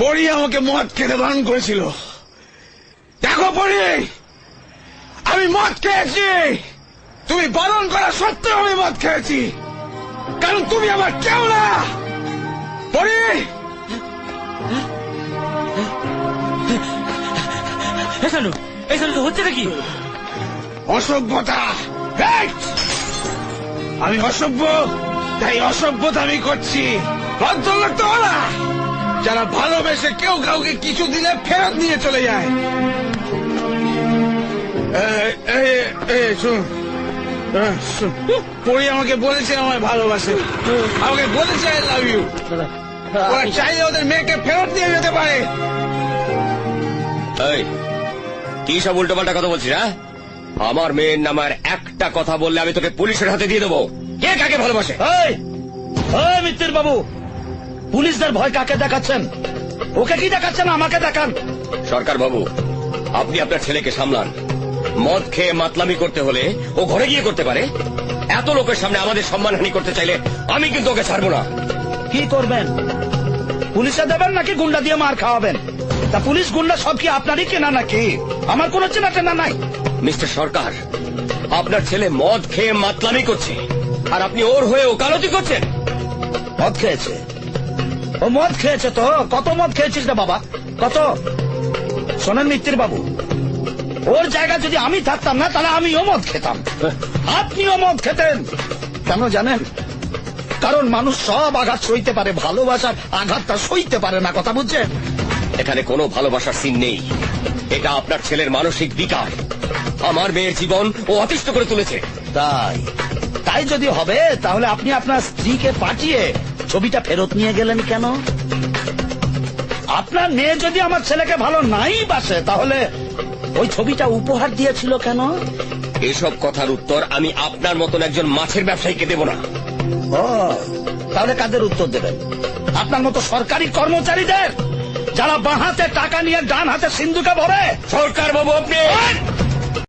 পরি আমাকে মদ খেতে বারণ করেছিল। দেখো পরি, আমি মদ খেয়েছি। তুমি বারণ করা সত্ত্বেও আমি মদ খেয়েছি, কারণ তুমি আমার কেউ না। পরি, হচ্ছে নাকি অসভ্যতা। আমি অসভ্য, তাই অসভ্যতা আমি করছি। ভদ্রলোক তো ওরা যারা ভালোবেসে কেউ কাউকে কিছু দিলে ফেরত নিয়ে চলে যায়। পরি আমাকে বলেছে আমায় ভালোবাসে, আমাকে বলেছে আই লাভ ইউ। ওরা চাইলে ওদের মেয়েকে ফেরত নিয়ে যেতে পারে। কি সব উল্টো পাল্টা কথা বলছিস? হ্যাঁ, আমার মেয়ের নামে আর একটা কথা বললে আমি তোকে পুলিশের হাতে দিয়ে দেবো। কে কাকে ভালোবাসে? মিত্তির বাবু, পুলিশদের ভয় কাকে দেখাচ্ছেন? ওকে কি দেখাচ্ছেন? আমাকে দেখান। সরকার বাবু, আপনি আপনার ছেলেকে সামলান। মদ খেয়ে মাতলামি করতে হলে ও ঘরে গিয়ে করতে পারে। এত লোকের সামনে আমাদের সম্মানহানি করতে চাইলে আমি কিন্তু ওকে ছাড়বো না। কি করবেন? পুলিশে দেবেন নাকি গুন্ডা দিয়ে মার খাওয়াবেন? তা পুলিশ গুন্ডা সব কি আপনারই কেনা নাকি? আমার কোনো চেনা টেনা নাই। মিস্টার সরকার, আপনার ছেলে মদ খেয়ে মাতলামি করছে, আর আপনি ওর হয়ে ওকালতি করছেন। মদ খেয়েছে? ও মদ খেয়েছে তো? কত মদ খেয়েছিস রে বাবা, কত? শোনেন মিত্তির বাবু, ওর জায়গা যদি আমি থাকতাম না, তাহলে আমিও মদ খেতাম, আপনিও মদ খেতেন। কেন জানেন? কারণ মানুষ সব আঘাত সইতে পারে, ভালোবাসার আঘাতটা সইতে পারে না। কথা বুঝছেন? এখানে কোনো ভালোবাসার সিন নেই। এটা আপনার ছেলের মানসিক বিকার। আমার মেয়ের জীবন ও অতিষ্ঠ করে তুলেছে। তাই যদি হবে, তাহলে আপনি আপনার স্ত্রীকে পাঠিয়ে ছবিটা ফেরত নিয়ে গেলেন কেন? আপনার মেয়ে যদি আমার ছেলেকে ভালো নাই বাসে, তাহলে ওই ছবিটা উপহার দিয়েছিল কেন? এসব কথার উত্তর আমি আপনার মতন একজন মাছের ব্যবসায়ীকে দেব না। তাহলে কাদের উত্তর দেবেন? আপনার মতো সরকারি কর্মচারীদের, যারা বাঁ হাতে টাকা নিয়ে ডান হাতে সিন্ধুকে ভরে? সরকার বাবু, আপনি